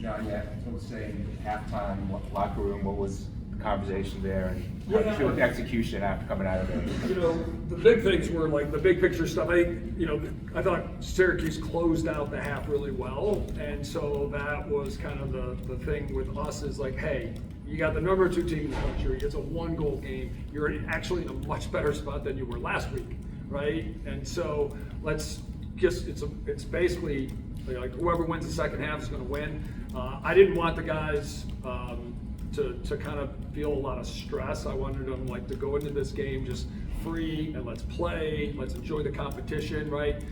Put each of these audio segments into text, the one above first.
John, yeah, I was saying halftime, locker room, what was the conversation there, and how did you feel with the execution after coming out of there? You know, the big things were like the big picture stuff. I thought Syracuse closed out the half really well, and so that was kind of the thing with us is like, hey, you got the number 2 team in the country. It's a 1-goal game. You're actually in a much better spot than you were last week, right? And so let's just it's basically like whoever wins the second half is going to win. I didn't want the guys to kind of feel a lot of stress. I wanted them like to go into this game just free and let's play, let's enjoy the competition, right?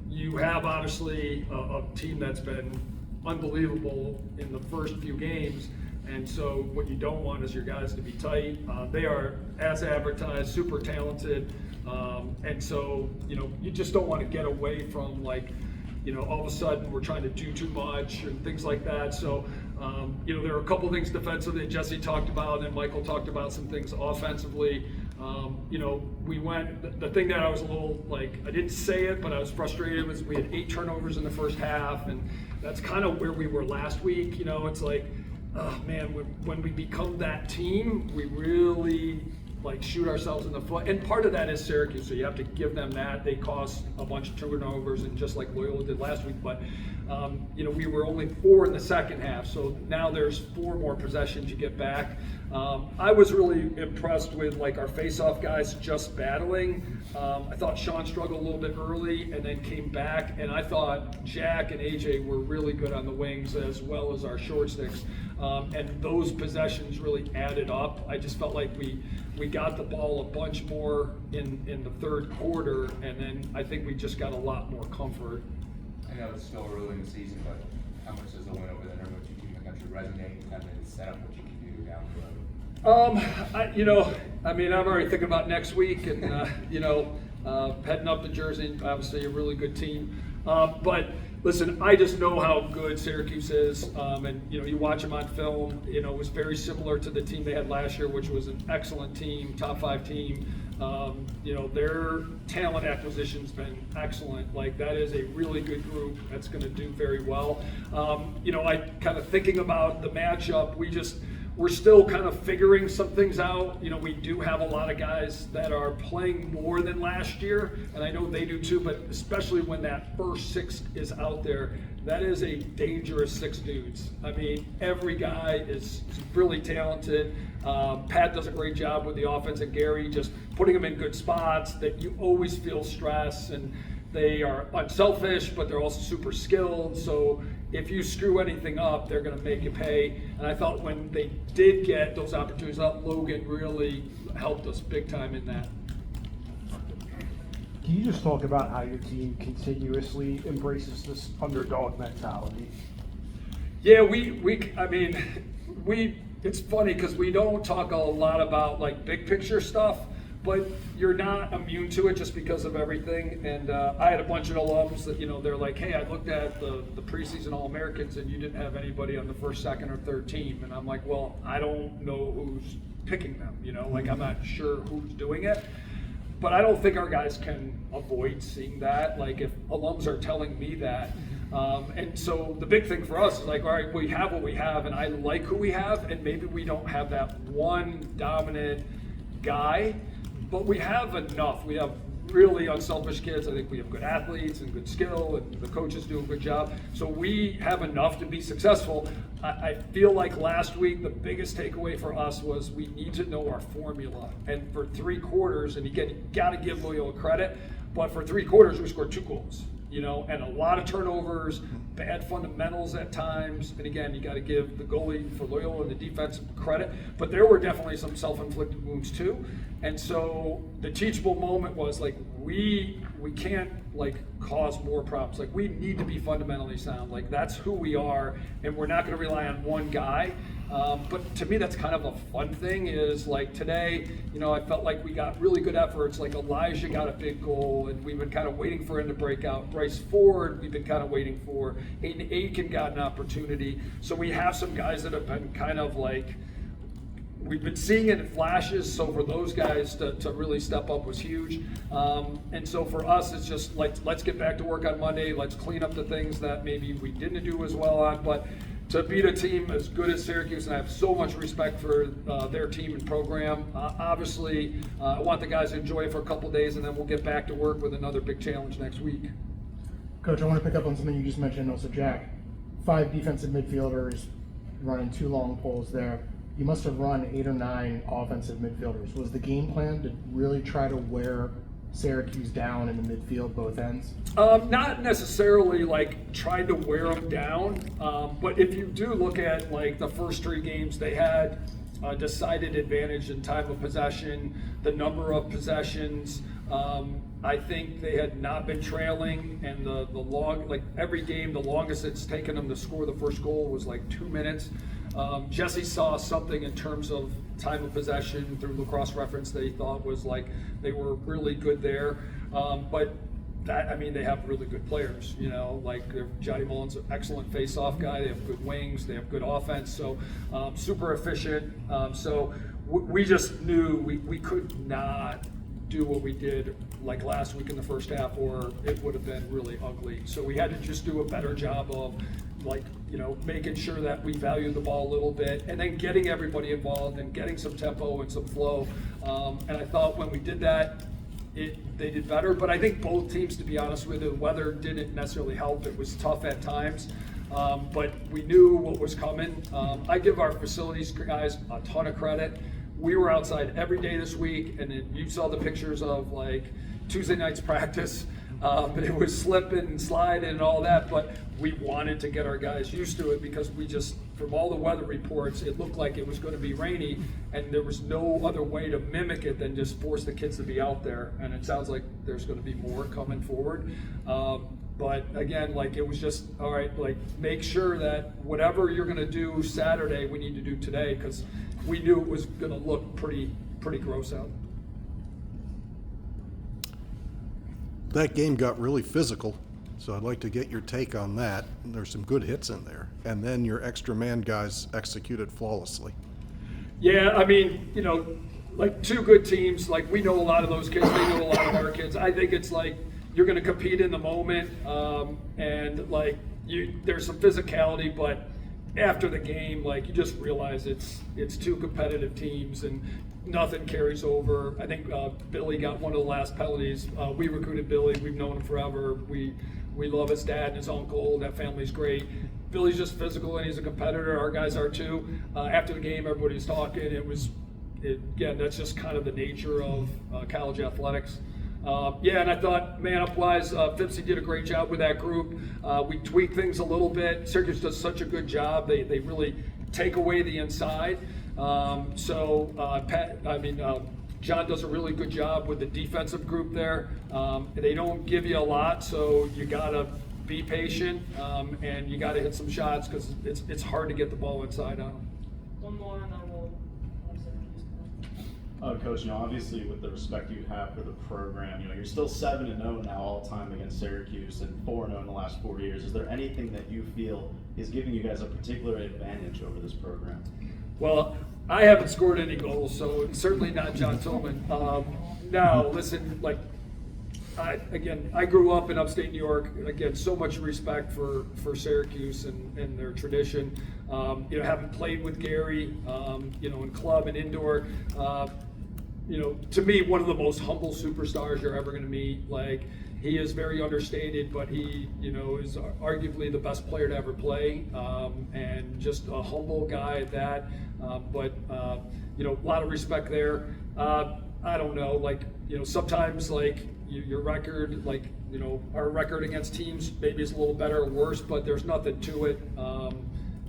You have obviously a team that's been unbelievable in the first few games, and so what you don't want is your guys to be tight. They are, as advertised, super talented, and so you just don't want to get away from like all of a sudden we're trying to do too much and things like that. So, there are a couple things defensively that Jesse talked about and Michael talked about some things offensively. We went, the thing that I was a little like, I didn't say it, but I was frustrated was we had 8 turnovers in the first half, and that's kind of where we were last week. It's like, oh man, when we become that team, we really like shoot ourselves in the foot, and part of that is Syracuse, so you have to give them that. They caused a bunch of turnovers, and just like Loyola did last week, but we were only 4 in the second half, so now there's 4 more possessions you get back. I was really impressed with like our face-off guys just battling. I thought Sean struggled a little bit early and then came back, and I thought Jack and AJ were really good on the wings as well as our short sticks, and those possessions really added up. I just felt like we got the ball a bunch more in the third quarter, and then I think we just got a lot more comfort. I know it's still early in the season, but how much does the win over the number 2 team in the country resonate and kind of set up what you can do down the road? I'm already thinking about next week, and heading up to Jersey, obviously a really good team. But listen, I just know how good Syracuse is, and you watch them on film. It was very similar to the team they had last year, which was an excellent team, top 5 team. Their talent acquisition's been excellent. Like that is a really good group that's going to do very well. I kind of thinking about the matchup. We're still kind of figuring some things out. We do have a lot of guys that are playing more than last year, and I know they do too, but especially when that first 6 is out there, that is a dangerous 6 dudes. I mean, every guy is really talented. Pat does a great job with the offense, and Gary just putting them in good spots that you always feel stress, and they are unselfish, but they're also super skilled. So if you screw anything up, they're going to make you pay. And I thought when they did get those opportunities, I thought Logan really helped us big time in that. Can you just talk about how your team continuously embraces this underdog mentality? Yeah, it's funny because we don't talk a lot about like big picture stuff, but you're not immune to it just because of everything. And I had a bunch of alums that, they're like, hey, I looked at the preseason All-Americans and you didn't have anybody on the first, second, or third team. And I'm like, well, I don't know who's picking them, like I'm not sure who's doing it. But I don't think our guys can avoid seeing that. Like if alums are telling me that. And so the big thing for us is like, all right, we have what we have, and I like who we have, and maybe we don't have that one dominant guy, but we have enough. We have really unselfish kids. I think we have good athletes and good skill, and the coaches do a good job. So we have enough to be successful. I feel like last week the biggest takeaway for us was we need to know our formula. And for 3 quarters, and again, you got to give Loyola credit, but for 3 quarters we scored 2 goals. And a lot of turnovers, bad fundamentals at times. And again, you got to give the goalie for Loyola and the defense credit. But there were definitely some self-inflicted wounds too. And so the teachable moment was like, we can't like cause more problems. Like we need to be fundamentally sound. Like that's who we are, and we're not going to rely on one guy. But to me, that's kind of a fun thing is like today, I felt like we got really good efforts. Like Elijah got a big goal, and we've been kind of waiting for him to break out. Bryce Ford, we've been kind of waiting for. Aiden Aiken got an opportunity. So we have some guys that have been kind of like, we've been seeing it in flashes, so for those guys to really step up was huge. And so for us, it's just like, let's get back to work on Monday. Let's clean up the things that maybe we didn't do as well on. But to beat a team as good as Syracuse, and I have so much respect for their team and program. Obviously, I want the guys to enjoy it for a couple days, and then we'll get back to work with another big challenge next week. Coach, I want to pick up on something you just mentioned also, Jack. 5 defensive midfielders running 2 long poles there. You must have run 8 or 9 offensive midfielders. Was the game plan to really try to wear Syracuse down in the midfield, both ends? Not necessarily like trying to wear them down, but if you do look at like the first 3 games, they had a decided advantage in time of possession, the number of possessions. I think they had not been trailing, and the long, like every game, the longest it's taken them to score the first goal was like 2 minutes. Jesse saw something in terms of time of possession through Lacrosse Reference that he thought was like they were really good there. But that, I mean, they have really good players, you know, like Johnny Mullen's an excellent face-off guy. They have good wings. They have good offense. So super efficient. So we just knew we could not do what we did like last week in the first half, or it would have been really ugly. So we had to just do a better job of, like, you know, making sure that we value the ball a little bit, and then getting everybody involved and getting some tempo and some flow. And I thought when we did that, they did better. But I think both teams, to be honest with you, the weather didn't necessarily help. It was tough at times, but we knew what was coming. I give our facilities guys a ton of credit. We were outside every day this week, and you saw the pictures of like Tuesday night's practice. It was slipping and sliding and all that, but we wanted to get our guys used to it because we just, from all the weather reports, it looked like it was going to be rainy, and there was no other way to mimic it than just force the kids to be out there. And it sounds like there's going to be more coming forward. But again, like it was just, all right, like make sure that whatever you're going to do Saturday, we need to do today, because we knew it was going to look pretty gross out. That game got really physical, so I'd like to get your take on that. There's some good hits in there. And then your extra man guys executed flawlessly. Yeah, I mean, you know, like 2 good teams, like we know a lot of those kids, they know a lot of our kids. I think it's like you're going to compete in the moment, and like there's some physicality, but after the game, like you just realize it's 2 competitive teams and nothing carries over. I think Billy got one of the last penalties. We recruited Billy. We've known him forever. We love his dad and his uncle. That family's great. Billy's just physical and he's a competitor. Our guys are too. After the game, everybody's talking. Again, that's just kind of the nature of college athletics. Yeah, and I thought, man-up-wise, Fipsy did a great job with that group. We tweaked things a little bit. Syracuse does such a good job. They really take away the inside. John does a really good job with the defensive group there. They don't give you a lot, so you gotta be patient, and you gotta hit some shots because it's hard to get the ball inside on them. One more and then we'll have Syracuse. Coach, you know, obviously with the respect you have for the program, you know, you're still 7-0 now all time against Syracuse and 4-0 in the last 4 years. Is there anything that you feel is giving you guys a particular advantage over this program? Well, I haven't scored any goals, so certainly not John Tillman. Now, listen, like, I grew up in upstate New York. Again, so much respect for Syracuse and their tradition. You know, having played with Gary, you know, in club and indoor, you know, to me, one of the most humble superstars you're ever going to meet. Like, he is very understated, but he, you know, is arguably the best player to ever play, and just a humble guy at that. You know, a lot of respect there. I don't know, like, you know, sometimes like your record, like, you know, our record against teams maybe is a little better or worse, but there's nothing to it.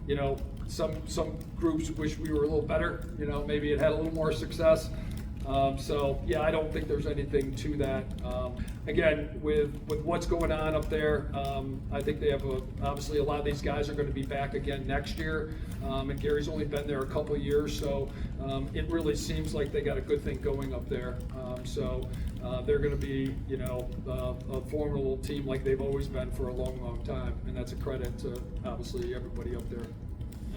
You know, some groups wish we were a little better. You know, maybe it had a little more success. So yeah, I don't think there's anything to that. Again, with what's going on up there, I think they have obviously a lot of these guys are going to be back again next year, and Gary's only been there a couple of years, so it really seems like they got a good thing going up there. They're going to be, you know, a formidable team like they've always been for a long time, and that's a credit to obviously everybody up there.